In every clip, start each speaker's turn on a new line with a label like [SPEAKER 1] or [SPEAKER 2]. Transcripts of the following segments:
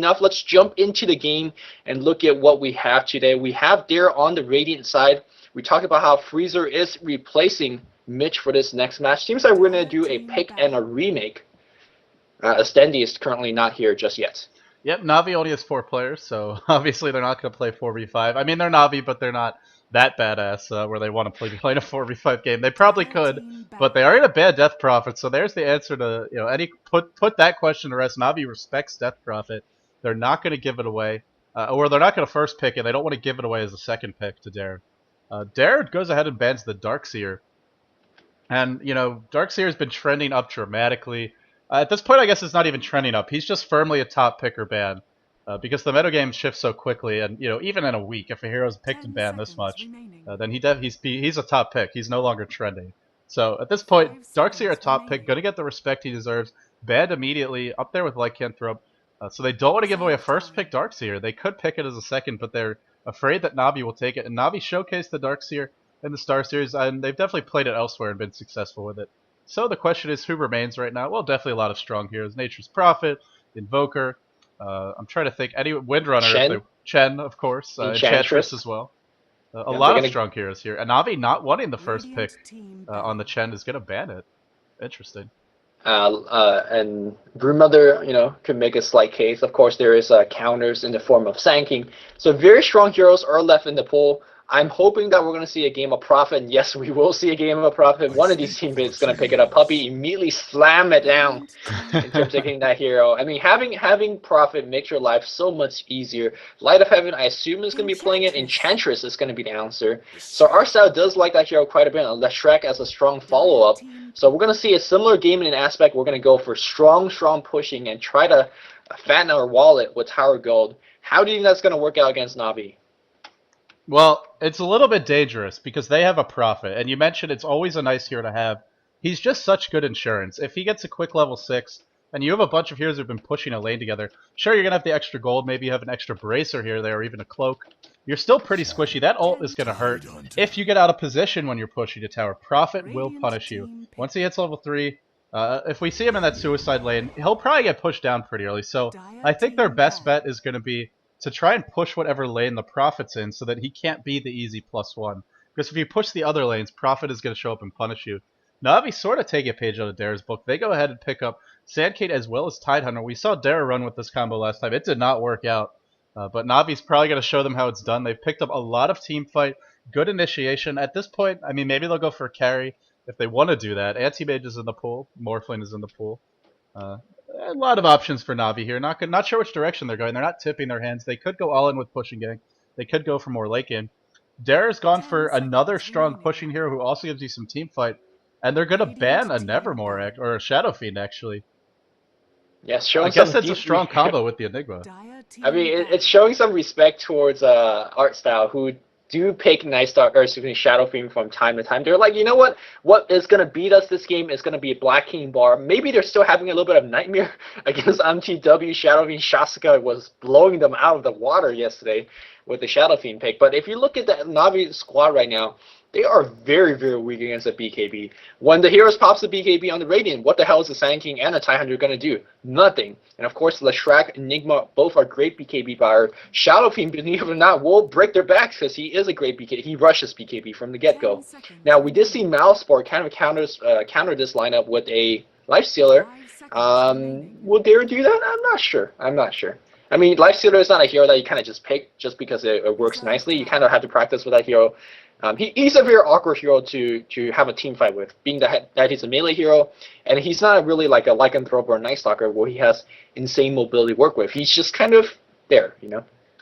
[SPEAKER 1] enough, let's jump into the game and look at what we have today. We have there on the Radiant side, we talked about how Freezer is replacing Mitch for this next match. Seems like we're going to do a pick and a remake. As dendi is currently not here just yet.
[SPEAKER 2] Yep, Navi only has 4 players, so obviously they're not going to play 4v5. I mean, they're Navi, but they're not that badass where they want to play a 4v5 game. They probably could, but they are in a bad Death Prophet, so there's the answer to, any put that question to rest. Navi respects Death Prophet. They're not going to give it away, or they're not going to first pick it. They don't want to give it away as a second pick to Dare. Dare goes ahead and bans the Darkseer. And, Darkseer has been trending up dramatically. At this point, I guess it's not even trending up. He's just firmly a top pick or ban. Because the metagame shifts so quickly, and even in a week, if a hero's picked and banned this much, then he's a top pick. He's no longer trending. So at this point, Darkseer a top pick, gonna get the respect he deserves. Banned immediately, up there with Lycanthrope. So they don't want to give away a first pick Darkseer. They could pick it as a second, but they're afraid that Navi will take it. And Navi showcased the Darkseer in the Star Series, and they've definitely played it elsewhere and been successful with it. So the question is, who remains right now? Well, definitely a lot of strong heroes. Nature's Prophet, Invoker. I'm trying to think. Windrunner, Chen, of course. Enchantress as well. A lot of strong heroes here. And Navi not wanting the first pick on the Chen is going to ban it. Interesting.
[SPEAKER 1] And Broodmother, could make a slight case. Of course, there is counters in the form of Sand King. So very strong heroes are left in the pool. I'm hoping that we're going to see a game of Prophet, and yes, we will see a game of Prophet. One of these teammates is going to pick it up. Puppeh immediately slam it down in terms of taking that hero. I mean, having Prophet makes your life so much easier. Light of Heaven, I assume, is going to be playing it. Enchantress is going to be the answer. So artstyle does like that hero quite a bit. leshrac as a strong follow-up. So we're going to see a similar game in an aspect. We're going to go for strong pushing and try to fatten our wallet with Tower Gold. How do you think that's going to work out against Navi?
[SPEAKER 2] Well, it's a little bit dangerous because they have a Prophet, and you mentioned it's always a nice hero to have. He's just such good insurance. If he gets a quick level 6, and you have a bunch of heroes who've been pushing a lane together, sure, you're going to have the extra gold, maybe you have an extra bracer here, there, or even a cloak. You're still pretty squishy. That ult is going to hurt if you get out of position when you're pushing a tower. Prophet will punish you. Once he hits level 3, if we see him in that suicide lane, he'll probably get pushed down pretty early. So I think their best bet is going to be to try and push whatever lane the Prophet's in so that he can't be the easy +1. Because if you push the other lanes, Prophet is going to show up and punish you. Navi sort of take a page out of Dare's book. They go ahead and pick up Sandcade as well as Tidehunter. We saw Dare run with this combo last time. It did not work out. But Navi's probably going to show them how it's done. They've picked up a lot of team fight, good initiation. At this point, I mean, maybe they'll go for a carry if they want to do that. Anti-Mage is in the pool. Morphling is in the pool. A lot of options for Navi here. Not sure which direction they're going. They're not tipping their hands. They could go all in with pushing gang. They could go for more late game. Dare's gone for another strong pushing hero who also gives you some team fight. And they're going to ban a Nevermore, or a Shadow Fiend, actually.
[SPEAKER 1] Yes,
[SPEAKER 2] I guess it's a strong combo with the Enigma.
[SPEAKER 1] I mean, it's showing some respect towards Artstyle, who do pick Shadow Fiend from time to time. They're like, you know what? What is going to beat us this game is going to be a Black King bar. Maybe they're still having a little bit of nightmare against MTW. Shadow Fiend Shasuka was blowing them out of the water yesterday with the Shadow Fiend pick. But if you look at the Navi squad right now, they are very, very weak against a BKB. When the heroes pops the BKB on the Radiant, what the hell is the Sand King and the Tidehunter going to do? Nothing. And of course, leshrac, Enigma, both are great BKB buyer. Shadow Fiend, believe it or not, will break their backs because he is a great BKB. He rushes BKB from the get-go. Now, we did see Malsport kind of counter this lineup with a Lifestealer. Will Dare do that? I'm not sure. I mean, Lifestealer is not a hero that you kind of just pick just because it works nicely. You kind of have to practice with that hero. He's a very awkward hero to have a team fight with, being that he's a melee hero, and he's not really like a Lycanthrope or a Night Stalker where he has insane mobility to work with. He's just kind of there,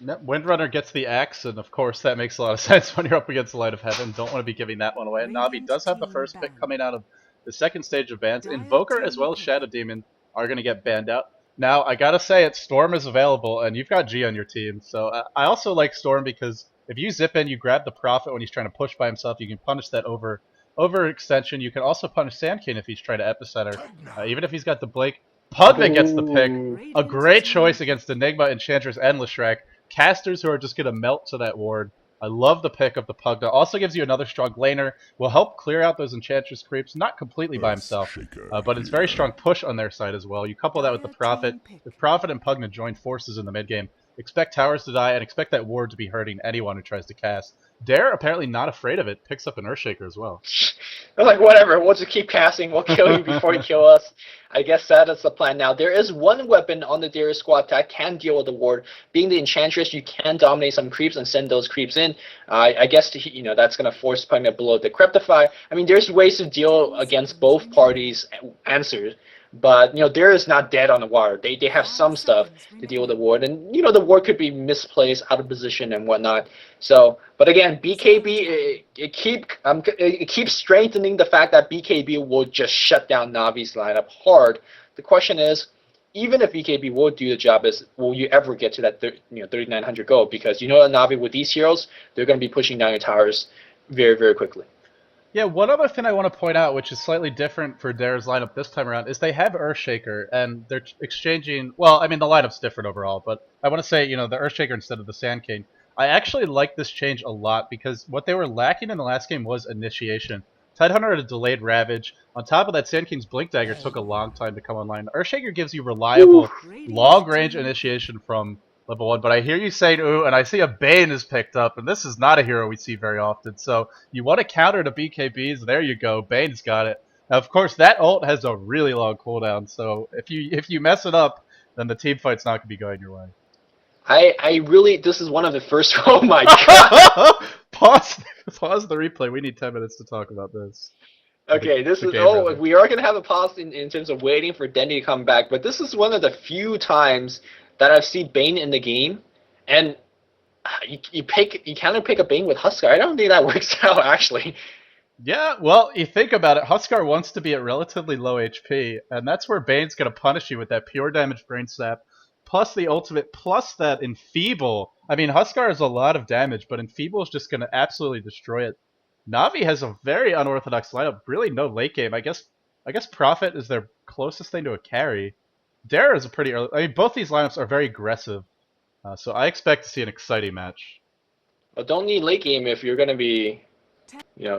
[SPEAKER 2] Windrunner gets the axe, and of course that makes a lot of sense when you're up against the Light of Heaven. Don't want to be giving that one away. And Navi does have the first pick coming out of the second stage of bans. Invoker as well as Shadow Demon are going to get banned out. Now, I gotta say it, Storm is available, and you've got G on your team. So I also like Storm because if you zip in, you grab the Prophet when he's trying to push by himself. You can punish that overextension. You can also punish Sand King if he's trying to epicenter. Even if he's got the Blake. Pugna gets the pick. A great choice against Enigma, Enchantress, and leshrac. Casters who are just going to melt to that ward. I love the pick of the Pugna. Also gives you another strong laner. Will help clear out those enchantress creeps, not completely by himself, but it's very strong push on their side as well. You couple that with the Prophet. If Prophet and Pugna join forces in the mid game, expect towers to die and expect that ward to be hurting anyone who tries to cast. Dare, apparently not afraid of it, picks up an Earthshaker as well.
[SPEAKER 1] They're like, whatever, we'll just keep casting, we'll kill you before you kill us. I guess that is the plan now. There is one weapon on the Darius squad that can deal with the ward. Being the Enchantress, you can dominate some creeps and send those creeps in. I guess, that's going to force Pugna below the Decryptify. I mean, there's ways to deal against both parties' answers. But, Darius is not dead on the water. They have some stuff to deal with the ward. And, the ward could be misplaced, out of position, and whatnot. So, but again, BKB, it keeps strengthening the fact that BKB will just shut down Navi's lineup hard. The question is, even if BKB will do the job, will you ever get to that 3,900 gold? Because Navi with these heroes, they're going to be pushing down your towers very, very quickly.
[SPEAKER 2] Yeah, one other thing I want to point out, which is slightly different for Dare's lineup this time around, is they have Earthshaker, and they're exchanging... Well, I mean, the lineup's different overall, but I want to say, the Earthshaker instead of the Sand King. I actually like this change a lot, because what they were lacking in the last game was initiation. Tidehunter had a delayed Ravage. On top of that, Sand King's Blink Dagger took a long time to come online. Earthshaker gives you reliable, long-range initiation from level 1, but I hear you saying ooh, and I see a Bane is picked up, and this is not a hero we see very often, so you want to counter the BKBs, there you go, Bane's got it. Now, of course, that ult has a really long cooldown, so if you mess it up, then the team fight's not going to be going your way.
[SPEAKER 1] I really, this is one of the first, oh my god!
[SPEAKER 2] Pause the replay, we need 10 minutes to talk about this.
[SPEAKER 1] Okay, we are going to have a pause in terms of waiting for Dendi to come back, but this is one of the few times that I've seen Bane in the game, and you kind of pick a Bane with Huskar. I don't think that works out, actually.
[SPEAKER 2] Yeah, well, you think about it, Huskar wants to be at relatively low HP, and that's where Bane's going to punish you with that pure damage Brain Sap, plus the ultimate, plus that Enfeeble. I mean, Huskar has a lot of damage, but Enfeeble is just going to absolutely destroy it. Navi has a very unorthodox lineup, really no late game. I guess Prophet is their closest thing to a carry. Dare is a pretty early... I mean, both these lineups are very aggressive, so I expect to see an exciting match.
[SPEAKER 1] Well, don't need late game if you're going to be,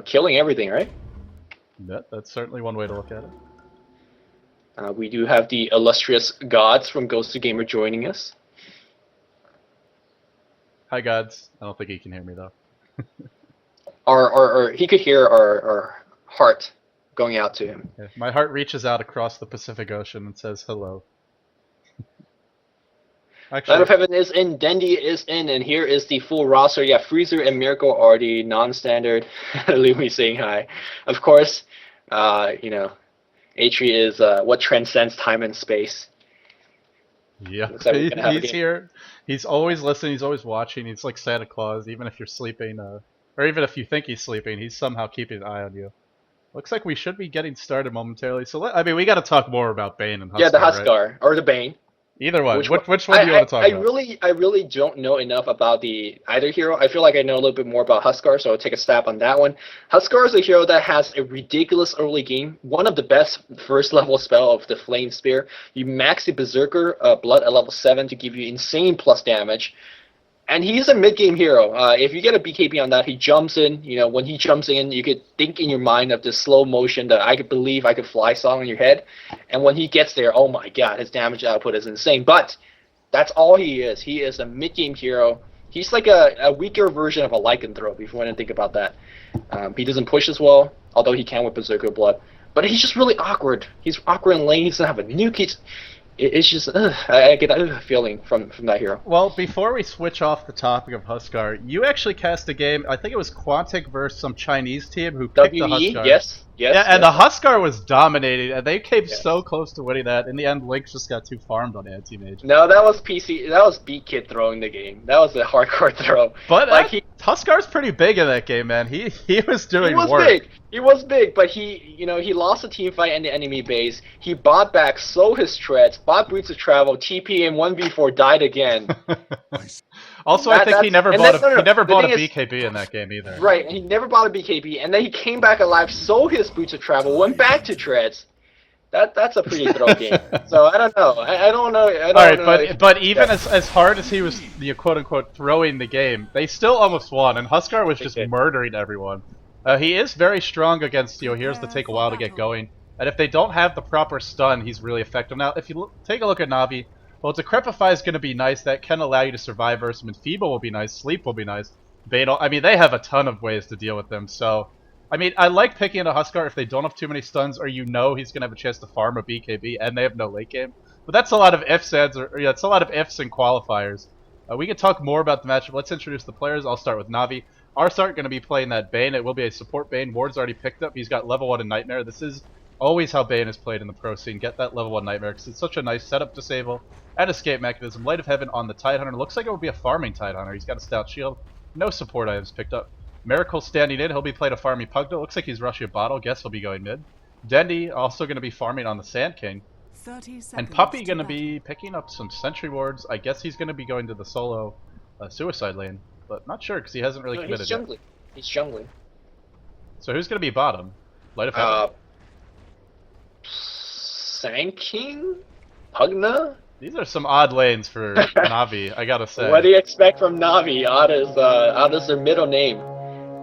[SPEAKER 1] killing everything, right?
[SPEAKER 2] Yeah, that's certainly one way to look at it.
[SPEAKER 1] We do have the illustrious gods from Ghost of Gamer joining us.
[SPEAKER 2] Hi, gods. I don't think he can hear me, though.
[SPEAKER 1] Or he could hear our heart going out to him.
[SPEAKER 2] Yeah, my heart reaches out across the Pacific Ocean and says hello.
[SPEAKER 1] Light of Heaven is in, Dendi is in, and here is the full roster. Yeah, Freezer and Miracle are the non-standard. Lumi saying hi. Of course, Atri is what transcends time and space.
[SPEAKER 2] Yeah, like he's here. He's always listening. He's always watching. He's like Santa Claus, even if you're sleeping, or even if you think he's sleeping, he's somehow keeping an eye on you. Looks like we should be getting started momentarily. So, we got to talk more about Bane and Huskar.
[SPEAKER 1] Yeah, the Huskar,
[SPEAKER 2] right?
[SPEAKER 1] Or the Bane.
[SPEAKER 2] Either one. Which one do you want to talk about?
[SPEAKER 1] I really don't know enough about either hero. I feel like I know a little bit more about Huskar, so I'll take a stab on that one. Huskar is a hero that has a ridiculous early game. One of the best first level spell of the Flame Spear. You max the Berserker Blood at level 7 to give you insane plus damage. And he's a mid-game hero. If you get a BKB on that, he jumps in. When he jumps in, you could think in your mind of this slow motion that I could believe I could fly song in your head. And when he gets there, oh my god, his damage output is insane. But that's all he is. He is a mid-game hero. He's like a weaker version of a Lycanthrope, if you want to think about that. He doesn't push as well, although he can with Berserker Blood. But he's just really awkward. He's awkward in lane. He doesn't have a nuke. It's just, I get a feeling from that hero.
[SPEAKER 2] Well, before we switch off the topic of Huskar, you actually cast a game, I think it was Quantic versus some Chinese team who picked the Huskar.
[SPEAKER 1] Yes.
[SPEAKER 2] Yeah, and the Huskar was dominating, and they came so close to winning that. In the end, Link just got too farmed on anti-mage.
[SPEAKER 1] No, that was PC. That was B-Kid throwing the game. That was a hardcore throw.
[SPEAKER 2] But Huskar's pretty big in that game, man. He was doing
[SPEAKER 1] work. He was big, but he lost a team fight in the enemy base. He bought back, sold his treads, bought Boots of Travel, TP in 1v4, died again.
[SPEAKER 2] Also, I think he never bought a BKB in that game either.
[SPEAKER 1] Right, he never bought a BKB, and then he came back alive, sold his Boots of Travel, went back to treads. that's a pretty throw game. So I don't know. I don't know. I don't
[SPEAKER 2] All right,
[SPEAKER 1] know.
[SPEAKER 2] but even as hard as he was, quote unquote throwing the game, they still almost won, and huskar was just murdering everyone. He is very strong against heroes that take a while to get going, and if they don't have the proper stun, he's really effective. Now, if you take a look at Navi, well, Decrepify is going to be nice. That can allow you to survive versus him. Enfeeble will be nice. Sleep will be nice. Bane, I mean, they have a ton of ways to deal with them. So, I mean, I like picking a huskar if they don't have too many stuns, or he's going to have a chance to farm a BKB, and they have no late game. But that's a lot of ifs, it's a lot of ifs and qualifiers. We can talk more about the matchup. Let's introduce the players. I'll start with Navi. Arsart going to be playing that Bane. It will be a support Bane. Ward's already picked up. He's got level 1 in Nightmare. This is always how Bane is played in the pro scene. Get that level 1 Nightmare because it's such a nice setup disable and escape mechanism. Light of Heaven on the Tidehunter. Looks like it will be a farming Tidehunter. He's got a stout shield. No support items picked up. Miracle standing in. He'll be playing a farming Pugna. Looks like he's rushing a bottle. Guess he'll be going mid. Dendi also going to be farming on the Sand King. And Puppeh going to be picking up some sentry wards. I guess he's going to be going to the solo suicide lane. But not sure because he hasn't really committed yet.
[SPEAKER 1] He's jungling.
[SPEAKER 2] So who's going to be bottom? Light of Heaven?
[SPEAKER 1] Sand King? Pugna?
[SPEAKER 2] These are some odd lanes for Navi, I gotta say.
[SPEAKER 1] What do you expect from Navi? Odd is their middle name.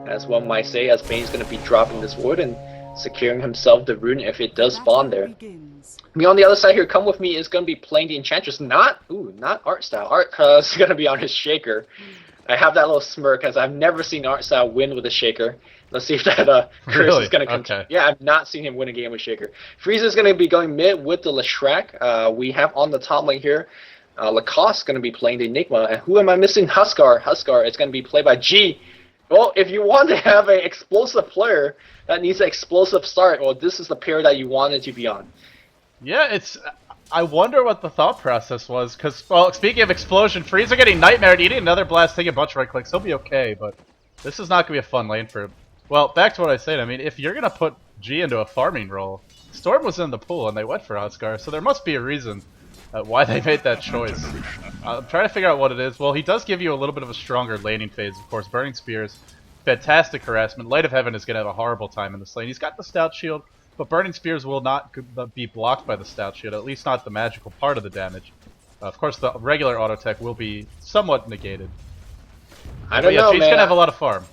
[SPEAKER 1] As one might say, as Bane's going to be dropping this ward and securing himself the rune if it does spawn there. Me on the other side here, come with me, is going to be playing the enchantress. Not artstyle. Art is going to be on his shaker. I have that little smirk as I've never seen artstyle win with a shaker. Let's see if that curse is going to come. Okay. Yeah, I've not seen him win a game with shaker. Frieza is going to be going mid with the leshrac. We have on the top lane here, Lacoste going to be playing the Enigma. And who am I missing? Huskar. Huskar is going to be played by G. Well, if you want to have an explosive player that needs an explosive start, well, this is the pair that you wanted to be on.
[SPEAKER 2] Yeah, I wonder what the thought process was, because, well, speaking of explosion, Frieza getting nightmared, eating another blast, taking a bunch of right clicks, he'll be okay, but this is not going to be a fun lane for him. Well, back to what I said, I mean, if you're going to put G into a farming role, Storm was in the pool and they went for Huskar, so there must be a reason why they made that choice. I'm trying to figure out what it is. Well, he does give you a little bit of a stronger laning phase, of course. Burning Spears, fantastic harassment. Light of Heaven is going to have a horrible time in this lane. He's got the Stout Shield, but Burning Spears will not be blocked by the Stout Shield, at least not the magical part of the damage. Of course, the regular auto tech will be somewhat negated.
[SPEAKER 1] I don't know,
[SPEAKER 2] G's going to have a lot of farm.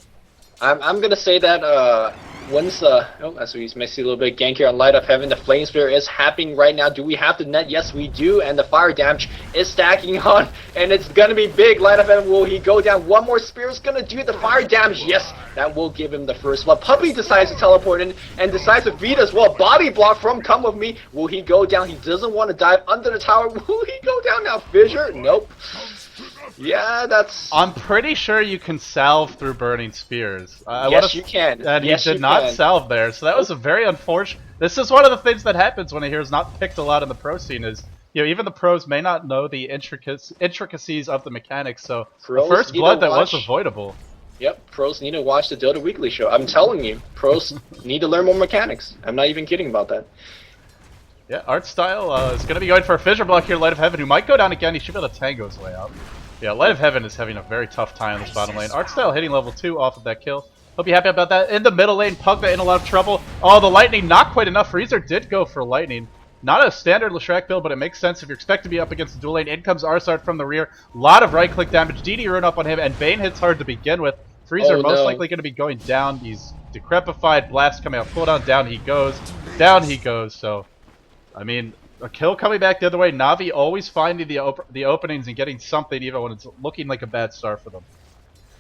[SPEAKER 1] I'm gonna say that once as we may see a little bit of gank here on Light of Heaven, the Flame Spear is happening right now. Do we have the net? Yes, we do, and the fire damage is stacking on, and it's gonna be big. Light of Heaven, will he go down? One more spear is gonna do the fire damage. Yes, that will give him the first one. Puppeh decides to teleport in and decides to beat as well. Body block from Come With Me. Will he go down? He doesn't want to dive under the tower. Will he go down now? Fissure? Nope. Yeah, that's...
[SPEAKER 2] I'm pretty sure you can salve through Burning Spears.
[SPEAKER 1] Yes, you can.
[SPEAKER 2] And
[SPEAKER 1] yes,
[SPEAKER 2] you did not salve there, so that was a very unfortunate... This is one of the things that happens when a hero's not picked a lot in the pro scene is, you know, even the pros may not know the intricacies of the mechanics, so the first blood that was avoidable.
[SPEAKER 1] Yep, pros need to watch the Dota Weekly show. I'm telling you, pros need to learn more mechanics. I'm not even kidding about that.
[SPEAKER 2] Yeah, Artstyle is going to be going for a Fissure block here, Light of Heaven, who might go down again. He should be able to tango his way out. Yeah, Light of Heaven is having a very tough time in this bottom lane. Artstyle hitting level 2 off of that kill. He'll be happy about that. In the middle lane, Pugna in a lot of trouble. Oh, the Lightning, not quite enough. Freezer did go for Lightning. Not a standard leshrac build, but it makes sense if you expect to be up against the dual lane. In comes Arsart from the rear. A lot of right-click damage. DD rune up on him, and Bane hits hard to begin with. Freezer most likely going to be going down. He's decrepified. Blast coming out. Cooldown. Down he goes. Down he goes. So, I mean... A kill coming back the other way. Navi always finding the openings and getting something even when it's looking like a bad start for them.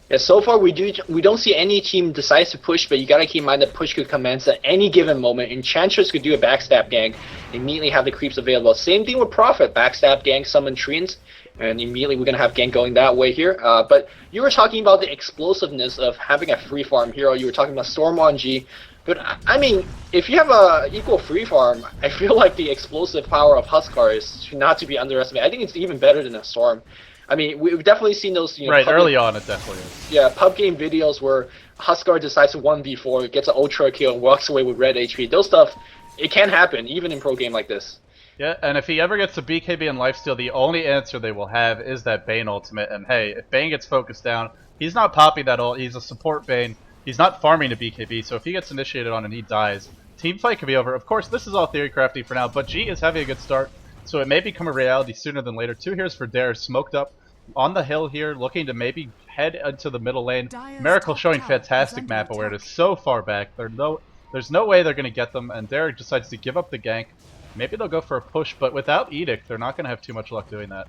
[SPEAKER 1] Yeah, so far we don't see any team decides to push, but you gotta keep in mind that push could commence at any given moment. Enchantress could do a backstab gank, immediately have the creeps available. Same thing with Prophet, backstab gank, summon treants, and immediately we're gonna have gank going that way here. But you were talking about the explosiveness of having a free farm hero. You were talking about Storm on G. But, I mean, if you have a equal free farm, I feel like the explosive power of Huskar is not to be underestimated. I think it's even better than a Storm. I mean, we've definitely seen those, you know...
[SPEAKER 2] Right, early on it definitely is.
[SPEAKER 1] Yeah, pub game videos where Huskar decides to 1v4, gets an ultra kill, and walks away with red HP. Those stuff, it can happen, even in pro game like this.
[SPEAKER 2] Yeah, and if he ever gets a BKB and lifesteal, the only answer they will have is that Bane ultimate. And hey, if Bane gets focused down, he's not popping that ult, he's a support Bane. He's not farming a BKB, so if he gets initiated on and he dies, team fight could be over. Of course, this is all theory crafting for now, but G is having a good start, so it may become a reality sooner than later. 2 heroes for Dare, smoked up on the hill here, looking to maybe head into the middle lane. Miracle showing fantastic map awareness so far back. There's no way they're going to get them, and Derek decides to give up the gank. Maybe they'll go for a push, but without Edict, they're not going to have too much luck doing that.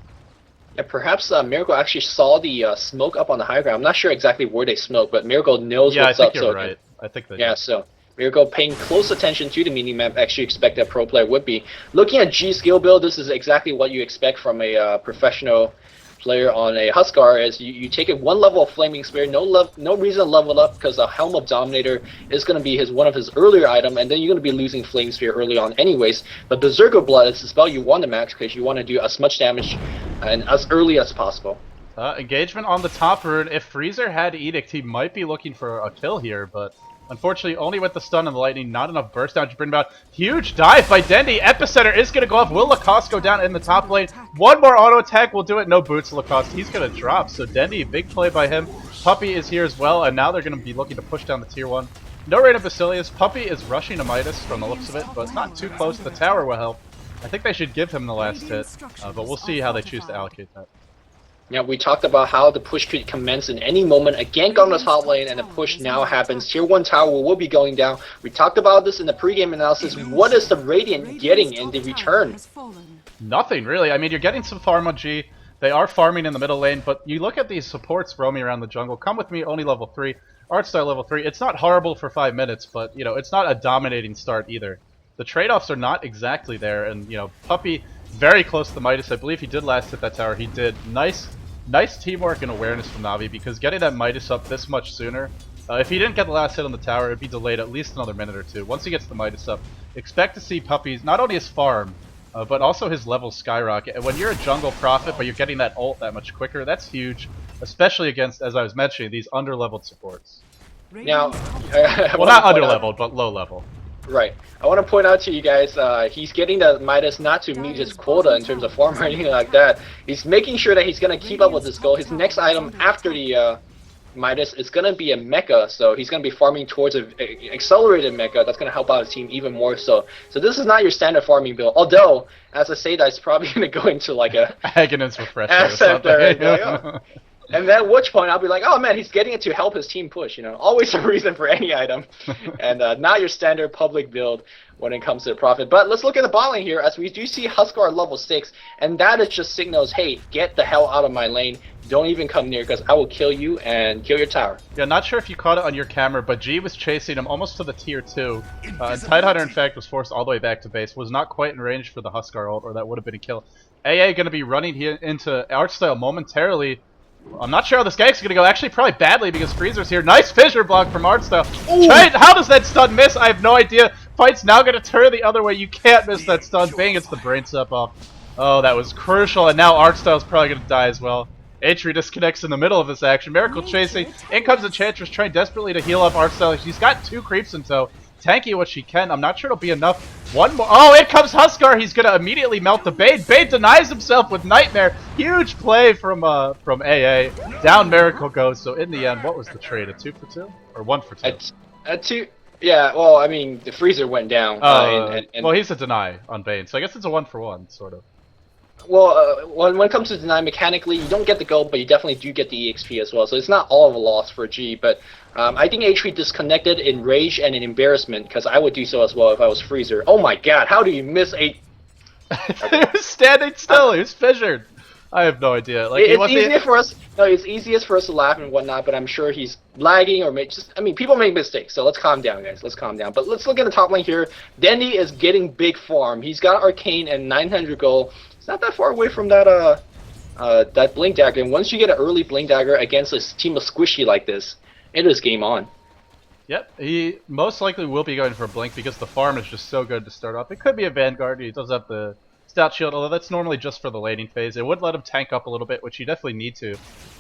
[SPEAKER 1] Yeah, perhaps Miracle actually saw the smoke up on the high ground. I'm not sure exactly where they smoke, but Miracle knows what's up.
[SPEAKER 2] Yeah, I think you're right. I think they
[SPEAKER 1] do. So Miracle paying close attention to the mini-map, actually expect a pro player would be. Looking at G skill build, this is exactly what you expect from a professional player on a Huskar. Is you take it 1 level of Flaming Spear, no reason to level up because the Helm of Dominator is going to be one of his earlier item, and then you're going to be losing Flaming Spear early on anyways. But Berserker Blood is the spell you want to max because you want to do as much damage and as early as possible.
[SPEAKER 2] Engagement on the top rune. If Freezer had Edict, he might be looking for a kill here, but unfortunately, only with the stun and the lightning, not enough burst down to bring about. Huge dive by Dendi. Epicenter is going to go off. Will Lacoste go down in the top lane? One more auto attack will do it. No boots, Lacoste. He's going to drop. So Dendi, big play by him. Puppeh is here as well, and now they're going to be looking to push down the tier 1. No raid of Basilius. Puppeh is rushing to Midas from the looks of it, but not too close. The tower will help. I think they should give him the last hit, but we'll see how they choose to allocate that.
[SPEAKER 1] Yeah, we talked about how the push could commence in any moment. A gank on the top lane, and the push now happens. Tier 1 tower will be going down. We talked about this in the pregame analysis. What is the Radiant getting in the return?
[SPEAKER 2] Nothing, really. I mean, you're getting some farm on G. They are farming in the middle lane, but you look at these supports roaming around the jungle. Come with me, only level 3. Artstyle level 3. It's not horrible for 5 minutes, but, you know, it's not a dominating start either. The trade-offs are not exactly there, and, you know, Puppeh very close to the Midas. I believe he did last hit that tower. He did. Nice teamwork and awareness from Navi, because getting that Midas up this much sooner, if he didn't get the last hit on the tower, it'd be delayed at least another minute or 2. Once he gets the Midas up, expect to see Puppeh's, not only his farm, but also his levels skyrocket. And when you're a jungle prophet, but you're getting that ult that much quicker, that's huge, especially against, as I was mentioning, these under-leveled supports.
[SPEAKER 1] Now,
[SPEAKER 2] well, not under-leveled, but low-level.
[SPEAKER 1] Right. I want to point out to you guys, he's getting the Midas not to meet his quota in terms of farm or anything like that. He's making sure that he's going to keep up with this goal. His next item after the Midas is going to be a mecha, so he's going to be farming towards an accelerated mecha that's going to help out his team even more so. So this is not your standard farming build, although, as I say that, it's probably going to go into like a
[SPEAKER 2] Aghanim's Refresher or something.
[SPEAKER 1] And then at which point I'll be like, oh man, he's getting it to help his team push, you know. Always a reason for any item. And not your standard public build when it comes to the Prophet. But let's look at the bot lane here, as we do see Huskar level 6. And that is just signals, hey, get the hell out of my lane. Don't even come near, because I will kill you and kill your tower.
[SPEAKER 2] Yeah, not sure if you caught it on your camera, but G was chasing him almost to the tier 2. And Tidehunter, in fact, was forced all the way back to base. Was not quite in range for the Huskar ult, or that would have been a kill. AA going to be running here into Artstyle momentarily. I'm not sure how this gank's gonna go. Actually, probably badly, because Freezer's here. Nice fissure block from Artstyle. How does that stun miss? I have no idea. Fight's now gonna turn the other way. You can't miss that stun. Bang, it's the brain step off. Oh, that was crucial, and now Artstyle's probably gonna die as well. Atri disconnects in the middle of this action. Miracle chasing. In comes Enchantress, trying desperately to heal up Artstyle. She's got 2 creeps in tow. Tanky what she can. I'm not sure it'll be enough. One more. Oh, in comes Huskar. He's gonna immediately melt the Bane. Bane denies himself with Nightmare. Huge play from AA. Down Miracle goes. So in the end, what was the trade? A 2 for 2 or 1 for 2?
[SPEAKER 1] A 2. Yeah. Well, I mean, the Freezer went down.
[SPEAKER 2] Well, he's a deny on Bane, so I guess it's a 1 for 1 sort of.
[SPEAKER 1] Well, when it comes to deny mechanically, you don't get the gold, but you definitely do get the EXP as well. So it's not all of a loss for G, but I think Atri disconnected in rage and in embarrassment, because I would do so as well if I was Freezer. Oh my god, how do you miss a...
[SPEAKER 2] He was standing still, he was fissured. I have no idea. Like,
[SPEAKER 1] it's easier for us. No, it's easiest for us to laugh and whatnot, but I'm sure he's lagging or I mean, people make mistakes, so let's calm down, guys. Let's calm down. But let's look at the top lane here. Dendi is getting big farm. He's got Arcane and 900 gold. It's not that far away from that that Blink Dagger, and once you get an early Blink Dagger against a team of Squishy like this, it is game on.
[SPEAKER 2] Yep, he most likely will be going for a Blink because the farm is just so good to start off. It could be a Vanguard, he does have the Stout Shield, although that's normally just for the laning phase. It would let him tank up a little bit, which you definitely need to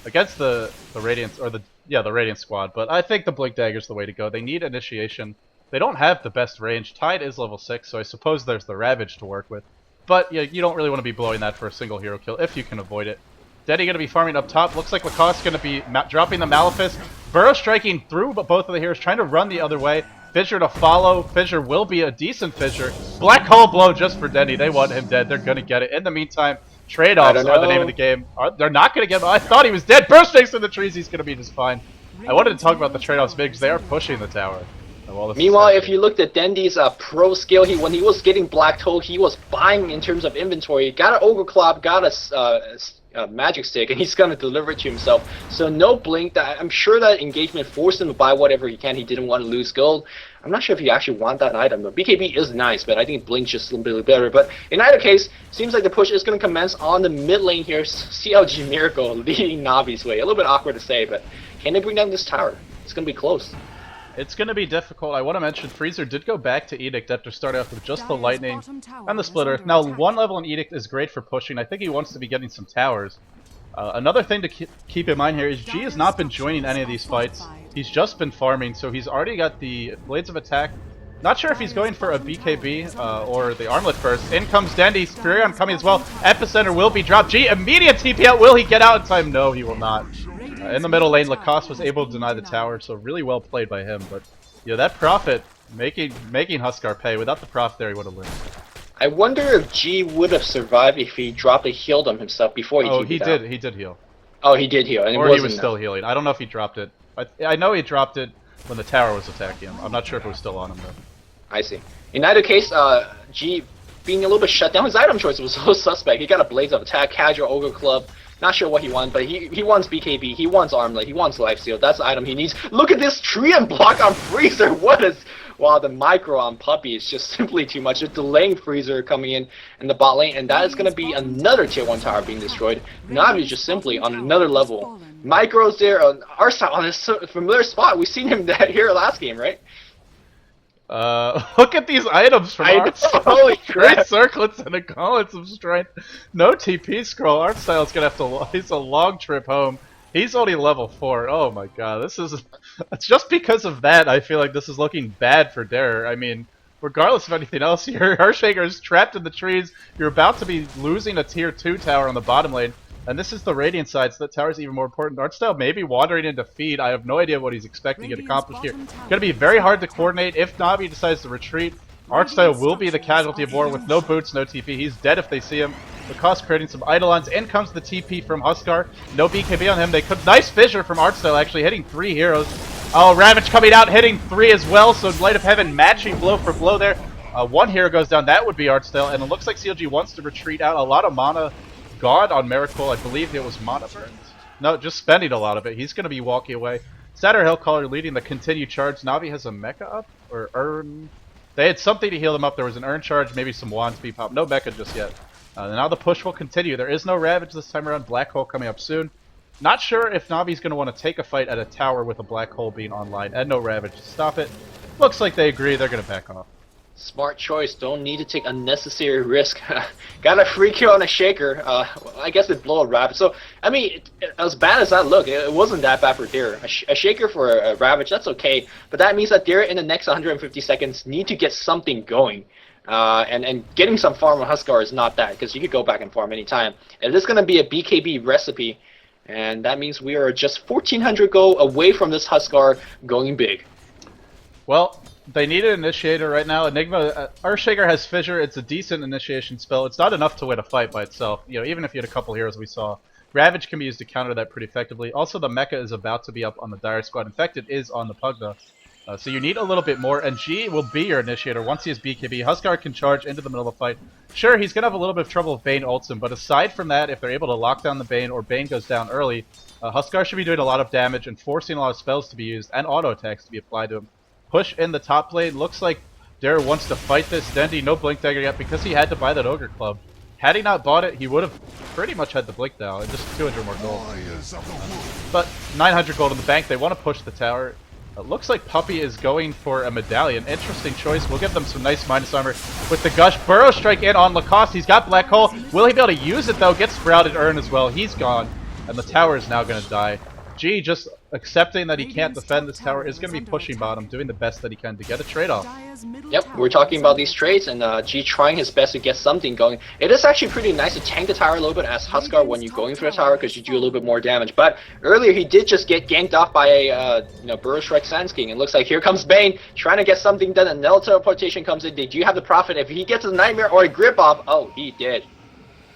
[SPEAKER 2] against the Radiant, or the Radiant squad, but I think the Blink Dagger's the way to go. They need initiation. They don't have the best range. Tide is level 6, so I suppose there's the Ravage to work with. But yeah, you don't really want to be blowing that for a single hero kill if you can avoid it. Dendi going to be farming up top. Looks like Lacoste's going to be dropping the Malefice. Burrow striking through both of the heroes, trying to run the other way. Fissure to follow. Fissure will be a decent Fissure. Black Hole blow just for dendi. They want him dead. They're gonna get it. In the meantime, trade-offs are the name of the game. They're not gonna get him. I thought he was dead. Burst strikes in the trees. He's gonna be just fine. I wanted to talk about the trade-offs because they are pushing the tower.
[SPEAKER 1] Meanwhile, if you looked at Dendi's pro skill, when he was getting Black Hole, he was buying in terms of inventory. Got an Ogre Club, got a magic stick, and he's gonna deliver it to himself. So no blink. I'm sure that engagement forced him to buy whatever he can. He didn't want to lose gold. I'm not sure if he actually want that item. But BKB is nice, but I think blink's just a little bit better. But in either case, seems like the push is gonna commence on the mid lane here. CLG Miracle leading Navi's way. A little bit awkward to say, but can they bring down this tower? It's gonna be close.
[SPEAKER 2] It's going to be difficult. I want to mention Freezer did go back to Edict after starting off with just the Lightning and the Splitter. Now, one level in Edict is great for pushing. I think he wants to be getting some towers. Another thing to keep in mind here is G has not been joining any of these fights. He's just been farming, so he's already got the Blades of Attack. Not sure if he's going for a BKB or the Armlet first. In comes Dendi, Furion coming as well. Epicenter will be dropped. G, immediate TPL. Will he get out in time? No, he will not. In the middle lane, Lacoste was able to deny the tower, so really well played by him. But yeah, that Prophet making Huskar pay. Without the Prophet there, he would have lived.
[SPEAKER 1] I wonder if G would have survived if he dropped a healed on himself before he TP'd out.
[SPEAKER 2] He did heal.
[SPEAKER 1] Oh, he did heal, and
[SPEAKER 2] or he was still healing. I don't know if he dropped it. I know he dropped it when the tower was attacking him. I'm not sure if it was still on him though.
[SPEAKER 1] I see. In either case, G being a little bit shut down, his item choice was so suspect. He got a Blades of Attack, Casual Ogre Club. Not sure what he wants, but he wants BKB, he wants Armlet, he wants Lifesteal. That's the item he needs. Look at this tree and block on Freezer. What is... Wow, the micro on Puppeh is just simply too much. It's delaying Freezer coming in the bot lane, and that is going to be another tier 1 tower being destroyed. Navi is just simply on another level. Micro's there, artstyle on his familiar spot. We've seen him here last game, right?
[SPEAKER 2] Look at these items from artstyle.
[SPEAKER 1] Holy crap.
[SPEAKER 2] Great circlets and a gauntlet of strength. No TP scroll. Artstyle's gonna have to. He's a long trip home. He's only level 4. Oh my god, this is. It's just because of that. I feel like this is looking bad for Dare. I mean, regardless of anything else, your earthshaker is trapped in the trees. You're about to be losing a tier 2 tower on the bottom lane. And this is the Radiant side, so that tower is even more important. Artstyle maybe wandering into feed. I have no idea what he's expecting to get accomplished here. It's going to be very hard to coordinate. If Navi decides to retreat, Artstyle will be the casualty of war with no boots, no TP. He's dead if they see him. Lacoste creating some Eidolons. In comes the TP from Huskar. No BKB on him. They could. Nice fissure from Artstyle, actually, hitting 3 heroes. Oh, Ravage coming out, hitting 3 as well. So Light of Heaven matching blow for blow there. 1 hero goes down. That would be Artstyle. And it looks like CLG wants to retreat out. A lot of mana. God on Miracle, I believe it was mana burns. No, just spending a lot of it. He's going to be walking away. Satyr Hellcaller leading the continued charge. Navi has a mecha up? Or urn? They had something to heal them up. There was an urn charge, maybe some wands be popped. No mecha just yet. Now the push will continue. There is no Ravage this time around. Black Hole coming up soon. Not sure if Navi's going to want to take a fight at a tower with a Black Hole being online. And no Ravage to stop it. Looks like they agree. They're going to back off.
[SPEAKER 1] Smart choice. Don't need to take unnecessary risk. Got a free kill on a shaker. I guess it blow a Ravage. So, I mean, as bad as that looked, it wasn't that bad for Dare. A shaker for a Ravage, that's okay. But that means that Dare in the next 150 seconds need to get something going. And getting some farm on Huskar is not that, because you could go back and farm anytime. It is going to be a BKB recipe. And that means we are just 1400 gold away from this Huskar going big.
[SPEAKER 2] Well, they need an initiator right now. Enigma, Earthshaker has Fissure. It's a decent initiation spell. It's not enough to win a fight by itself. You know, even if you had a couple heroes we saw. Ravage can be used to counter that pretty effectively. Also, the mecha is about to be up on the Dire Squad. In fact, it is on the Pugna. So you need a little bit more, and G will be your initiator once he has BKB. Huskar can charge into the middle of the fight. Sure, he's going to have a little bit of trouble if Bane ults him, but aside from that, if they're able to lock down the Bane or Bane goes down early, Huskar should be doing a lot of damage and forcing a lot of spells to be used and auto attacks to be applied to him. Push in the top lane. Looks like Dare wants to fight this. Dendi, no Blink Dagger yet because he had to buy that Ogre Club. Had he not bought it, he would have pretty much had the Blink now and just 200 more gold. But 900 gold in the bank. They want to push the tower. It looks like Puppeh is going for a medallion. Interesting choice. We'll give them some nice minus armor with the Gush. Burrow Strike in on Lacoste. He's got Black Hole. Will he be able to use it though? Gets Sprouted Urn as well. He's gone. And the tower is now going to die. G just accepting that he can't defend this tower is going to be pushing bottom, doing the best that he can to get a trade-off.
[SPEAKER 1] Yep, we're talking about these trades, and G trying his best to get something going. It is actually pretty nice to tank the tower a little bit as Huskar when you're going through the tower because you do a little bit more damage. But earlier he did just get ganked off by a leshrac Sand King. It looks like here comes Bane trying to get something done. Another teleportation comes in. They do have the Prophet. If he gets a Nightmare or a Grip off, oh, he did.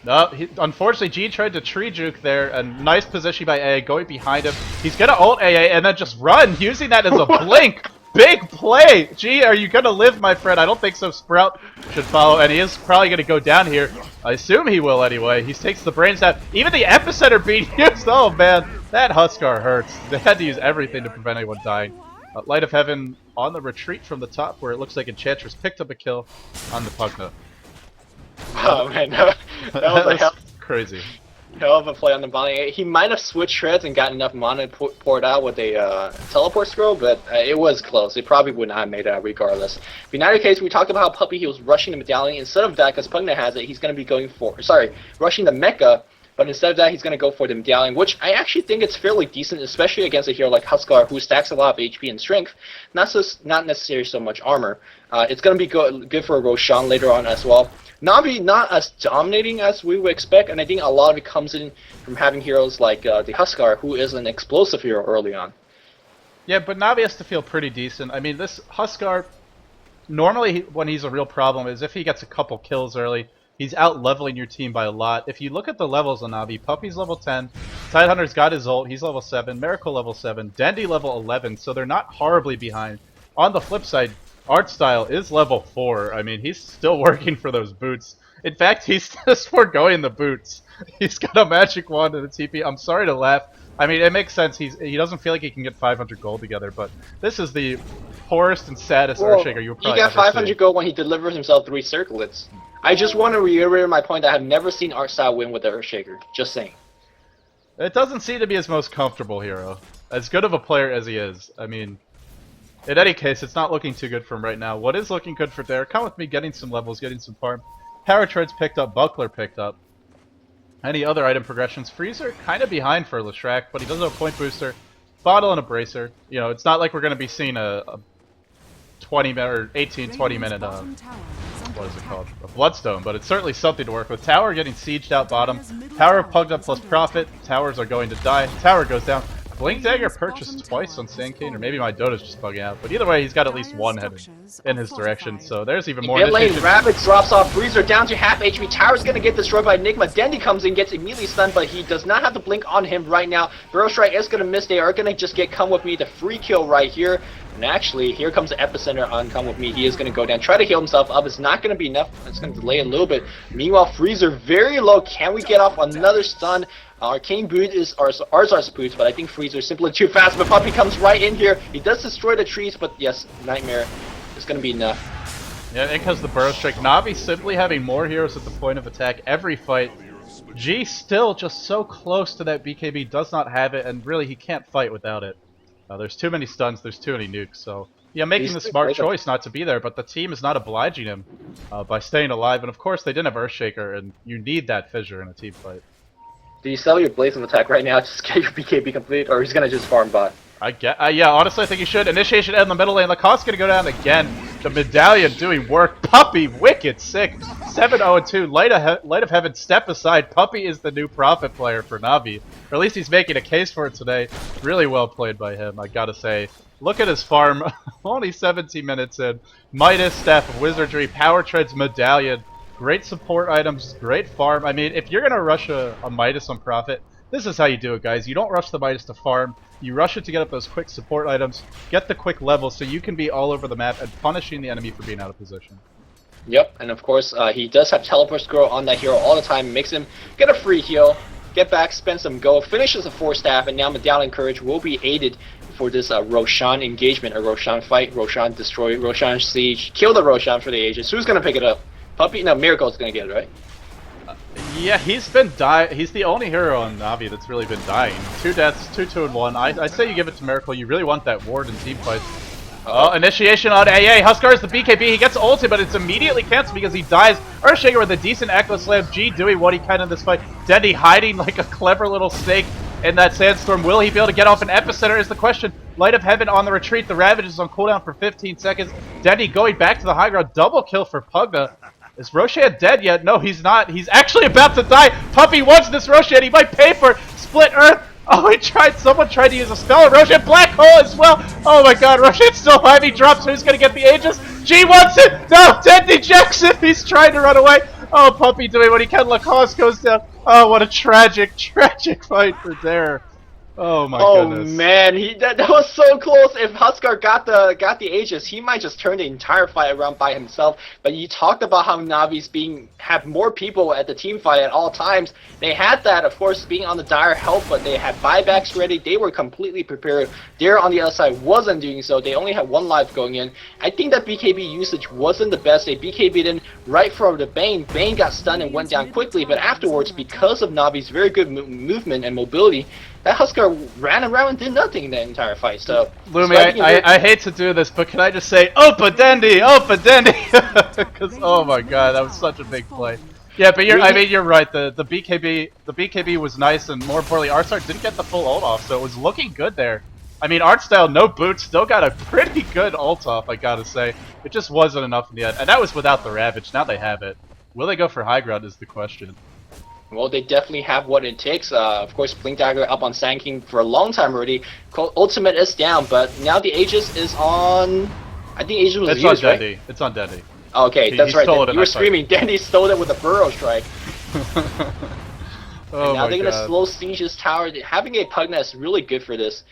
[SPEAKER 2] No, unfortunately, G tried to tree juke there, and nice position by AA, going behind him. He's gonna ult AA and then just run, using that as a blink. Big play! G, are you gonna live, my friend? I don't think so. Sprout should follow, and he is probably gonna go down here. I assume he will anyway. He takes the brains out. Even the epicenter being used. Oh man, that Huskar hurts. They had to use everything to prevent anyone dying. Light of Heaven on the retreat from the top, where it looks like Enchantress picked up a kill on the Pugna.
[SPEAKER 1] Oh man, that was a
[SPEAKER 2] crazy.
[SPEAKER 1] Hell of a play on the bottom. He might have switched shreds and got enough mana poured out with a teleport scroll, but it was close. It probably would not have made it regardless. But in either case, we talked about how Puppeh, he was rushing the medallion. Instead of that, because Pugna has it, he's going to be going for, rushing the mecha, but instead of that, he's going to go for the medallion, which I actually think it's fairly decent, especially against a hero like Huskar, who stacks a lot of HP and strength, not necessarily so much armor. It's going to be good for Roshan later on as well. Navi not as dominating as we would expect, and I think a lot of it comes in from having heroes like the Huskar, who is an explosive hero early on.
[SPEAKER 2] Yeah, but Navi has to feel pretty decent. I mean, this Huskar, normally when he's a real problem is if he gets a couple kills early, he's out-leveling your team by a lot. If you look at the levels on Navi, Puppeh's level 10, Tidehunter's got his ult, he's level 7, Miracle level 7, Dendi level 11, so they're not horribly behind. On the flip side, Artstyle is level 4. I mean, he's still working for those boots. In fact, he's just foregoing the boots. He's got a magic wand and a TP. I'm sorry to laugh. I mean, it makes sense. He doesn't feel like he can get 500 gold together, but this is the poorest and saddest earthshaker you probably
[SPEAKER 1] He got 500 gold when he delivers himself 3 circlets. I just want to reiterate my point that I've never seen Artstyle win with the earthshaker. Just saying.
[SPEAKER 2] It doesn't seem to be his most comfortable hero. As good of a player as he is. I mean, in any case, it's not looking too good for him right now. What is looking good for Derek? Come with me, getting some levels, getting some farm. Power Treads picked up, Buckler picked up. Any other item progressions? Freezer kind of behind for leshrac, but he does have a point booster, bottle, and a bracer. You know, it's not like we're going to be seeing a 20-minute or 18-20 minute what is it called? A bloodstone, but it's certainly something to work with. Tower getting sieged out bottom. Tower Pugna plus Prophet. Towers are going to die. Tower goes down. Blink Dagger purchased twice on Sand King, or maybe my Dota's just bugging out. But either way, he's got at least one headed in his direction, so there's even more.
[SPEAKER 1] Mid lane, Rabbit drops off Freezer down to half HP. Tower's gonna get destroyed by Enigma. Dendi comes in, gets immediately stunned, but he does not have the blink on him right now. Burrow Strike is gonna miss. They are gonna just get Come With Me, the free kill right here. And actually, here comes the epicenter on Come With Me. He is going to go down, try to heal himself up. It's not going to be enough. It's going to delay a little bit. Meanwhile, Freezer very low. Can we get off another stun? Arcane Boot is Arzar's boots, but I think Freezer is simply too fast. But Puppeh comes right in here. He does destroy the trees, but yes, Nightmare is going to be enough.
[SPEAKER 2] Yeah, and because the Burrow Strike. Navi simply having more heroes at the point of attack every fight. G still just so close to that BKB, does not have it, and really he can't fight without it. There's too many stuns, there's too many nukes, so yeah, making the smart choice not to be there, but the team is not obliging him by staying alive, and of course they didn't have Earthshaker, and you need that fissure in a team fight.
[SPEAKER 1] Do you sell your Blazing Attack right now just get your BKB complete, or he's gonna just farm bot?
[SPEAKER 2] Yeah, honestly I think he should. Initiation in the middle lane, Lacoste's gonna go down again. The Medallion doing work. Puppeh, wicked sick. 7-0-2, Light of Heaven, step aside. Puppeh is the new Prophet player for Navi. Or at least he's making a case for it today. Really well played by him, I gotta say. Look at his farm, only 17 minutes in. Midas, Staff of Wizardry, Power Treads, Medallion. Great support items, great farm. I mean, if you're gonna rush a Midas on Prophet, this is how you do it, guys. You don't rush the Midas to farm. You rush it to get up those quick support items, get the quick levels so you can be all over the map and punishing the enemy for being out of position.
[SPEAKER 1] Yep, and of course, he does have Teleport Scroll on that hero all the time. Makes him get a free heal, get back, spend some gold, finishes a 4-staff, and now Medallion Courage will be aided for this Roshan engagement, a Roshan fight, Roshan destroy, Roshan siege, kill the Roshan for the ages. Who's going to pick it up? Puppeh? No, Miracle's going to get it, right?
[SPEAKER 2] Yeah, he's been He's the only hero on Navi that's really been dying. 2 deaths, 2-2-1. I say you give it to Miracle. You really want that ward in team fights. Initiation on AA. Huskar's the BKB. He gets ulted, but it's immediately canceled because he dies. Earthshaker with a decent Echo Slam. G doing what he can in this fight. Dendi hiding like a clever little snake. in that sandstorm. Will he be able to get off an epicenter is the question. Light of Heaven on the retreat. The Ravage is on cooldown for 15 seconds. Dendi going back to the high ground. Double kill for Pugna. Is Roshan dead yet? No, he's not. He's actually about to die. Puppeh wants this Roshan. He might pay for it. Split Earth. Oh, someone tried to use a spell. Roshan Black Hole as well. Oh my god, Roshan's still alive. He drops. Who's going to get the Aegis? G wants it. No, Dendi ejects it. He's trying to run away. Oh, Puppeh doing what he can. Lacoste goes down. Oh, what a tragic fight for Dare. Oh my goodness.
[SPEAKER 1] Oh man, that was so close. If huskar got the Aegis, he might just turn the entire fight around by himself. But you talked about how Navi's have more people at the team fight at all times. They had that, of course, being on the dire health, but they had buybacks ready. They were completely prepared. Dare on the other side wasn't doing so. They only had 1 life going in. I think that BKB usage wasn't the best. They BKB'd in right from the Bane. Bane got stunned and went down quickly, but afterwards, because of Navi's very good movement and mobility, that huskar ran around and did nothing the entire fight. So,
[SPEAKER 2] Lumi, I hate to do this, but can I just say, Opa Dendi, Opa Dendi, because oh my god, that was such a big play. Yeah, but you're right. The BKB was nice, and more importantly, artstyle didn't get the full ult off, so it was looking good there. I mean, artstyle, no boots, still got a pretty good ult off, I gotta say. It just wasn't enough in the end, and that was without the Ravage. Now they have it. Will they go for high ground is the question.
[SPEAKER 1] Well, they definitely have what it takes. Of course, Blink Dagger up on Sand King for a long time already. Ultimate is down, but now the Aegis is on... I think Aegis was used, right?
[SPEAKER 2] Dendi. It's on Dendi.
[SPEAKER 1] Okay, that's right. You were screaming, Dendi stole it with a Burrow Strike.
[SPEAKER 2] Oh
[SPEAKER 1] and now they're going to slow siege this tower. Having a Pugna is really good for this.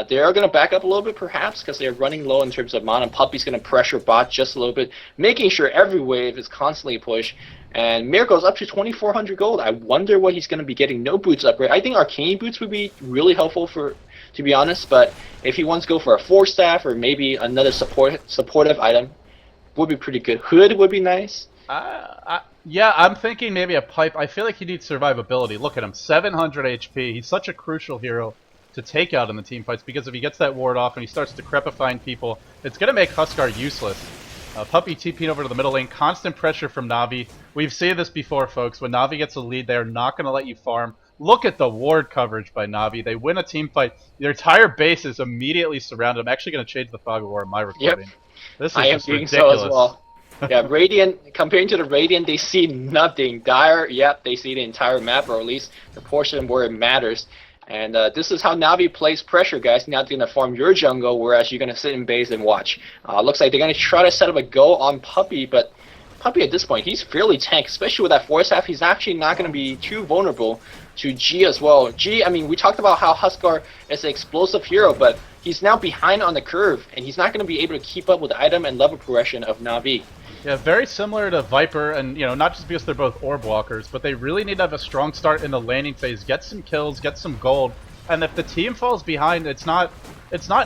[SPEAKER 1] They are going to back up a little bit, perhaps, because they're running low in terms of mana. Puppey's going to pressure bot just a little bit, making sure every wave is constantly pushed. And Miracle's up to 2,400 gold. I wonder what he's going to be getting. No boots upgrade. I think Arcane boots would be really helpful to be honest. But if he wants to go for a 4-staff or maybe another supportive item, would be pretty good. Hood would be nice.
[SPEAKER 2] Yeah, I'm thinking maybe a pipe. I feel like he needs survivability. Look at him, 700 HP. He's such a crucial hero to take out in the team fights, because if he gets that ward off and he starts decrepifying people, it's going to make huskar useless. Puppeh TPing over to the middle lane, constant pressure from Navi. We've seen this before, folks. When Navi gets a lead, they're not going to let you farm. Look at the ward coverage by Navi. They win a team fight. Their entire base is immediately surrounded. I'm actually going to change the fog of war in my recording.
[SPEAKER 1] Yep.
[SPEAKER 2] This is
[SPEAKER 1] I am doing so as well. Yeah, Radiant, comparing to the Radiant, they see nothing. Dire, yep, they see the entire map, or at least the portion where it matters. And this is how Navi plays pressure, guys. Now they're going to farm your jungle, whereas you're going to sit in base and watch. Looks like they're going to try to set up a go on Puppeh, but Puppeh at this point, he's fairly tank, especially with that 4-staff. He's actually not going to be too vulnerable to G as well. G, I mean, we talked about how huskar is an explosive hero, but he's now behind on the curve, and he's not going to be able to keep up with the item and level progression of Navi.
[SPEAKER 2] Yeah, very similar to Viper, and not just because they're both orb walkers, but they really need to have a strong start in the laning phase, get some kills, get some gold, and if the team falls behind, it's not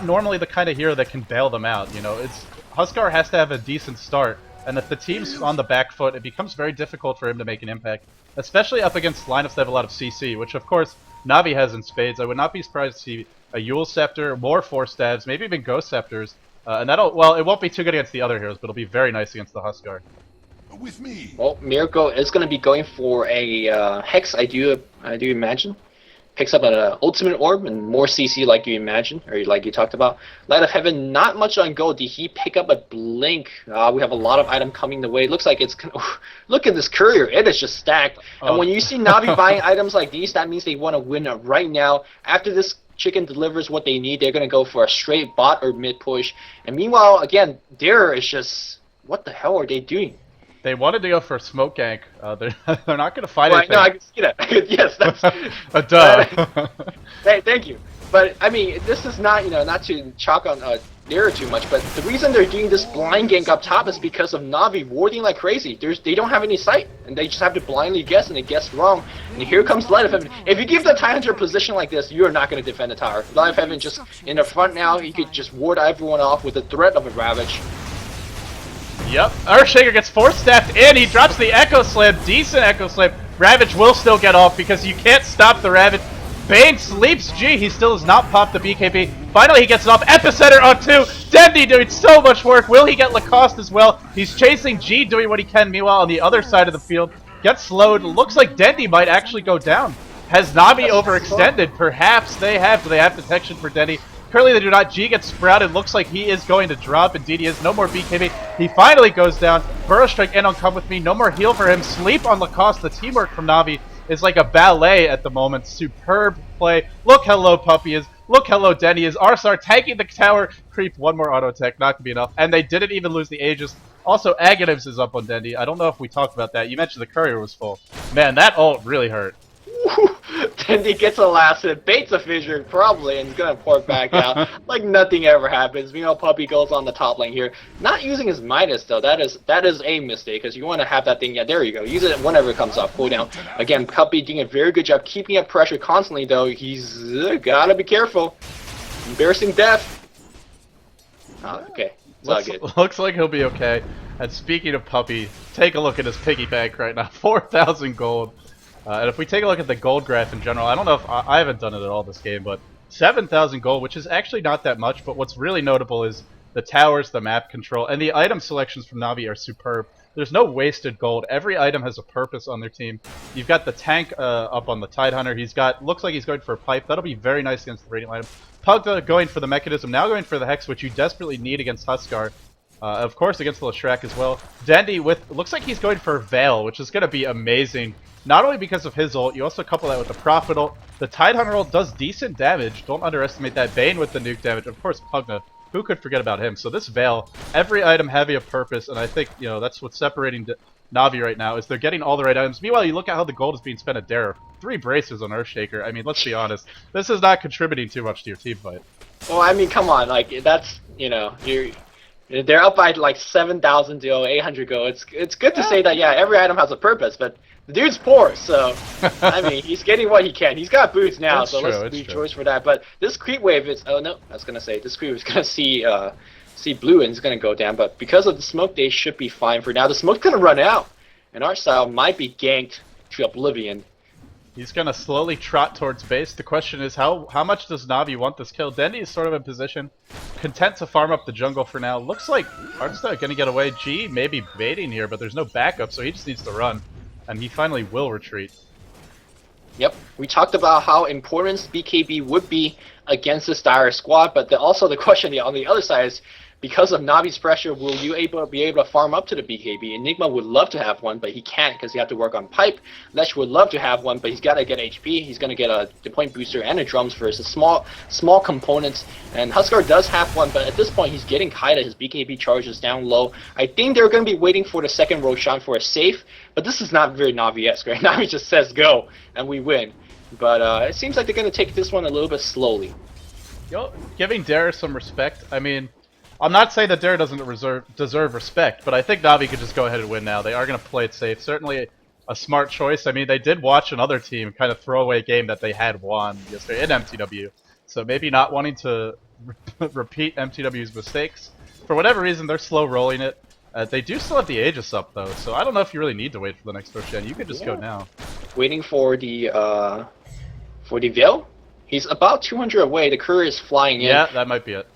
[SPEAKER 2] normally the kind of hero that can bail them out. Huskar has to have a decent start, and if the team's on the back foot, it becomes very difficult for him to make an impact, especially up against lineups that have a lot of CC, which of course Navi has in spades. I would not be surprised to see a Yule Scepter, more 4-stabs, maybe even Ghost Scepters. And well, it won't be too good against the other heroes, but it'll be very nice against the huskar.
[SPEAKER 3] With me.
[SPEAKER 1] Well, Miracle is going to be going for a Hex, I do imagine. Picks up an Ultimate Orb and more CC like you imagine, or like you talked about. Light of Heaven, not much on gold. Did he pick up a Blink? We have a lot of item coming the way. It looks like it's... Look at this courier. It is just stacked. And when you see Navi buying items like these, that means they want to win right now. After this chicken delivers what they need, they're going to go for a straight bot or mid push. And meanwhile, again, Dare is just... What the hell are they doing?
[SPEAKER 2] They wanted to go for a smoke gank. They're not going to fight anything.
[SPEAKER 1] No, I can see that. Yes, that's...
[SPEAKER 2] Duh.
[SPEAKER 1] Thank you. But, I mean, this is not, not to chalk on Dare too much, but the reason they're doing this blind gank up top is because of Navi warding like crazy. They don't have any sight, and they just have to blindly guess, and they guess wrong. And here comes Light of Heaven. If you give the Tidehunter a position like this, you are not going to defend the tower. Light of Heaven just in the front now, he could just ward everyone off with the threat of a Ravage.
[SPEAKER 2] Yep, Earthshaker gets 4-staffed in, he drops the Echo Slam, decent Echo Slam. Ravage will still get off because you can't stop the Ravage. Bane sleeps G, he still has not popped the BKB. Finally he gets it off, Epicenter on 2, Dendi doing so much work. Will he get Lacoste as well? He's chasing G, doing what he can. Meanwhile on the other side of the field, gets slowed, looks like Dendi might actually go down. Has Navi overextended? Perhaps they have. They have detection for dendi. Currently they do not. G gets sprouted. Looks like he is going to drop. Indeed he is. No more BKB. He finally goes down. Burrow Strike in on Come With Me. No more heal for him. Sleep on Lacoste. The teamwork from Navi is like a ballet at the moment. Superb play. Look how low Puppeh is. Look how low dendi is. Arsar taking the tower. Creep. One more auto attack. Not going to be enough. And they didn't even lose the Aegis. Also, Aghanims is up on dendi. I don't know if we talked about that. You mentioned the courier was full. Man, that ult really hurt.
[SPEAKER 1] Dendi gets a last hit, baits a fissure probably, and is gonna pour it back out like nothing ever happens. Meanwhile, Puppeh goes on the top lane here, not using his Midas though. That is a mistake because you want to have that thing. Yeah, there you go. Use it whenever it comes off cooldown. Again, Puppeh doing a very good job keeping up pressure constantly though. He's gotta be careful. Embarrassing death. Oh, okay.
[SPEAKER 2] Looks like he'll be okay. And speaking of Puppeh, take a look at his piggy bank right now. 4,000 gold. And if we take a look at the gold graph in general, I don't know if I haven't done it at all this game, but 7,000 gold, which is actually not that much, but what's really notable is the towers, the map control, and the item selections from Navi are superb. There's no wasted gold. Every item has a purpose on their team. You've got the tank up on the Tidehunter. Looks like he's going for a pipe. That'll be very nice against the Radiant item. Pugna going for the mechanism, now going for the Hex, which you desperately need against Huskar. Of course against the leshrac as well. Dendi looks like he's going for Veil, which is going to be amazing. Not only because of his ult, you also couple that with the Prophet ult. The Tidehunter ult does decent damage. Don't underestimate that. Bane with the nuke damage. Of course, Pugna. Who could forget about him? So this Veil, every item having a purpose, and I think, you know, that's what's separating Navi right now, is they're getting all the right items. Meanwhile, you look at how the gold is being spent at Dare. 3 braces on Earthshaker. I mean, let's be honest. This is not contributing too much to your team fight.
[SPEAKER 1] Well, I mean, come on. Like, that's, you know, they're up by like 7,000 to 800 go. It's good to say that, yeah, every item has a purpose, but the dude's poor, so I mean, he's getting what he can. He's got boots now,
[SPEAKER 2] that's
[SPEAKER 1] so
[SPEAKER 2] true,
[SPEAKER 1] let's rejoice for that. But this creep wave is, oh no, I was gonna say this creep is gonna see blue and it's gonna go down, but because of the smoke, they should be fine for now. The smoke's gonna run out, and artstyle might be ganked to oblivion.
[SPEAKER 2] He's gonna slowly trot towards base. The question is, how much does Navi want this kill? Dendi is sort of in position, content to farm up the jungle for now. Looks like artstyle gonna get away. G maybe baiting here, but there's no backup, so he just needs to run. And he finally will retreat.
[SPEAKER 1] Yep, we talked about how important BKB would be against this dire squad, but also the question on the other side is, because of Navi's pressure, will you be able to farm up to the BKB? Enigma would love to have one, but he can't because he has to work on pipe. Lesh would love to have one, but he's got to get HP. He's going to get the point booster and the drums first. It's small components, and Huskar does have one, but at this point he's getting Kaida. His BKB charge is down low. I think they're going to be waiting for the second Roshan for a safe, but this is not very Navi-esque, right? Navi just says go, and we win. But it seems like they're going to take this one a little bit slowly.
[SPEAKER 2] Yo, giving Dare some respect. I mean, I'm not saying that Dare doesn't deserve respect, but I think Navi could just go ahead and win now. They are going to play it safe. Certainly a smart choice. I mean, they did watch another team kind of throw away a game that they had won yesterday in MTW. So maybe not wanting to repeat MTW's mistakes. For whatever reason, they're slow rolling it. They do still have the Aegis up, though, so I don't know if you really need to wait for the next Roshan. You could just go now.
[SPEAKER 1] Waiting for the Veil? He's about 200 away. The courier is flying in.
[SPEAKER 2] Yeah, that might be it.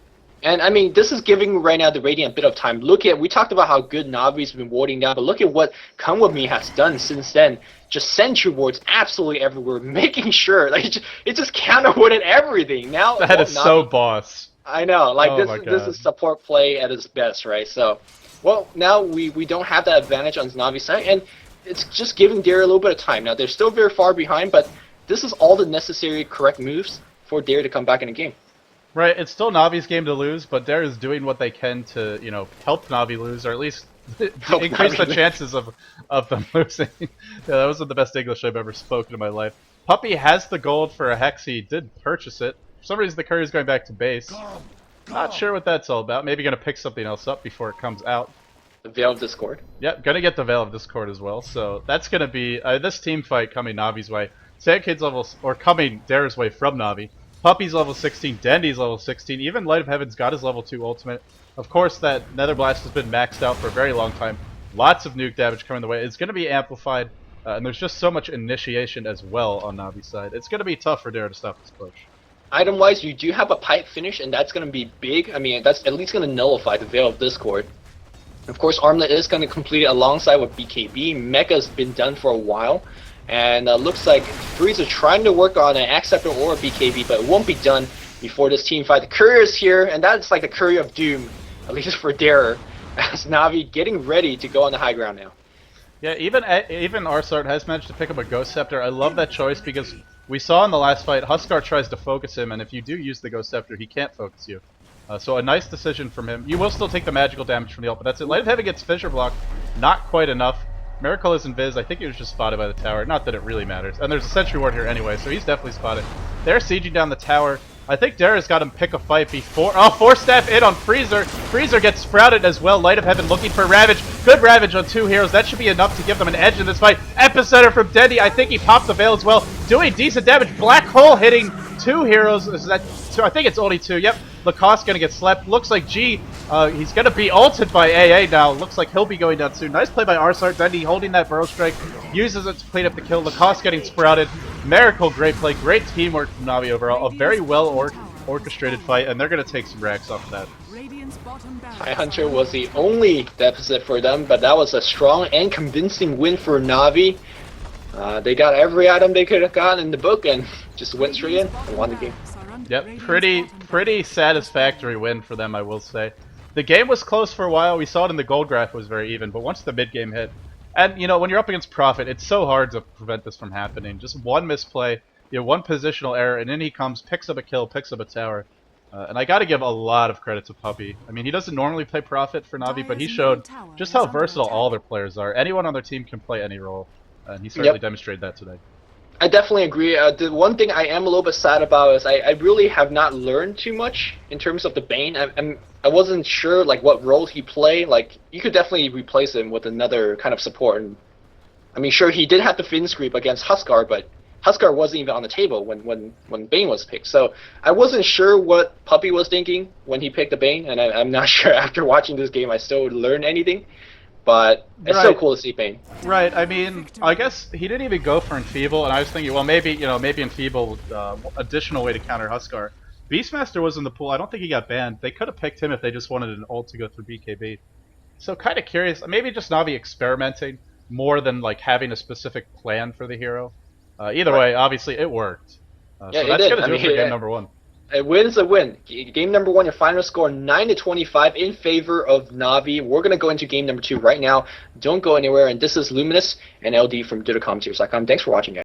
[SPEAKER 1] And I mean, this is giving right now the Radiant a bit of time. We talked about how good Navi's been warding down, but look at what Come With Me has done since then. Just sentry wards absolutely everywhere, making sure, like, it just counter-warded everything. Now
[SPEAKER 2] that is Navi, so boss.
[SPEAKER 1] I know, like, this is support play at its best, right? So, well, now we don't have that advantage on Navi's side, and it's just giving Dare a little bit of time. Now, they're still very far behind, but this is all the necessary correct moves for Dare to come back in the game.
[SPEAKER 2] Right, it's still Navi's game to lose, but Dare is doing what they can to, you know, help Navi lose, or at least increase the chances of them losing. Yeah, that wasn't the best English I've ever spoken in my life. Puppeh has the gold for a Hex. He did purchase it. For some reason, the courier's going back to base. Not sure what that's all about. Maybe going to pick something else up before it comes out.
[SPEAKER 1] The Veil of Discord.
[SPEAKER 2] Yep, going to get the Veil of Discord as well. So that's going to be this team fight coming Navi's way. Sandkid's coming Dare's way from Navi. Puppey's level 16, Dendi's level 16, even Light of Heaven's got his level 2 ultimate. Of course, that Nether Blast has been maxed out for a very long time. Lots of nuke damage coming the way. It's going to be amplified, and there's just so much initiation as well on Navi's side. It's going to be tough for Dare to stop this push.
[SPEAKER 1] Item-wise, you do have a pipe finish, and that's going to be big. I mean, that's at least going to nullify the Veil of Discord. Of course, Armlet is going to complete it alongside with BKB. Mecha's been done for a while. And looks like Freeze are trying to work on an Acceptor or a BKB, but it won't be done before this team fight. The Courier is here, and that's like the Courier of Doom, at least for Darer, as Navi getting ready to go on the high ground now.
[SPEAKER 2] Yeah, even Arsart has managed to pick up a Ghost Scepter. I love that choice because we saw in the last fight, Huskar tries to focus him, and if you do use the Ghost Scepter, he can't focus you. So a nice decision from him. You will still take the magical damage from the ult, but that's it. Light of Heaven gets Fissure Block, not quite enough. Miracle is invis. I think he was just spotted by the tower. Not that it really matters. And there's a Sentry Ward here anyway, so he's definitely spotted. They're sieging down the tower. I think Dara's got him pick a fight before. Oh, 4-staff in on Freezer. Freezer gets sprouted as well. Light of Heaven looking for Ravage. Good Ravage on 2 heroes. That should be enough to give them an edge in this fight. Epicenter from Dendi. I think he popped the Veil as well. Doing decent damage. Black Hole hitting 2 heroes. Is that 2? I think it's only 2. Yep. Lacoste gonna get slept. Looks like G, he's gonna be ulted by AA now. Looks like he'll be going down soon. Nice play by Arsart. Dendi holding that Burrow Strike. Uses it to clean up the kill. Lacoste getting sprouted. Miracle, great play. Great teamwork from Navi overall. A very well orchestrated fight, and they're gonna take some racks off of that.
[SPEAKER 1] Tidehunter was the only deficit for them, but that was a strong and convincing win for Navi. They got every item they could have gotten in the book and just went straight in and won the game.
[SPEAKER 2] Yep, pretty satisfactory win for them, I will say. The game was close for a while. We saw it in the gold graph, it was very even, but once the mid game hit, and you know, when you're up against Prophet, it's so hard to prevent this from happening. Just one misplay, you know, one positional error, and then he comes, picks up a kill, picks up a tower. And I got to give a lot of credit to Puppeh. I mean, he doesn't normally play Prophet for Navi, but he showed just how versatile all their players are. Anyone on their team can play any role, and he certainly demonstrated that today.
[SPEAKER 1] I definitely agree. The one thing I am a little bit sad about is I really have not learned too much in terms of the Bane. I wasn't sure like what role he played. Like you could definitely replace him with another kind of support. And I mean, sure he did have the Fin Screep against Huskar, but Huskar wasn't even on the table when Bane was picked. So I wasn't sure what Puppeh was thinking when he picked the Bane, and I'm not sure after watching this game I still learned anything. But it's so cool to see Bane.
[SPEAKER 2] Right, I mean, I guess he didn't even go for Enfeeble, and I was thinking, well, maybe, you know, maybe Enfeeble, additional way to counter Huskar. Beastmaster was in the pool. I don't think he got banned. They could have picked him if they just wanted an ult to go through BKB. So kind of curious. Maybe just Navi experimenting more than like having a specific plan for the hero. Either way, obviously it worked.
[SPEAKER 1] Yeah,
[SPEAKER 2] so that's going to do it for game number 1.
[SPEAKER 1] A win is a win. Game number 1, your final score 9-25 in favor of Navi. We're going to go into game number 2 right now. Don't go anywhere. And this is Luminous and LD from dotacommentaries.com. Thanks for watching, guys.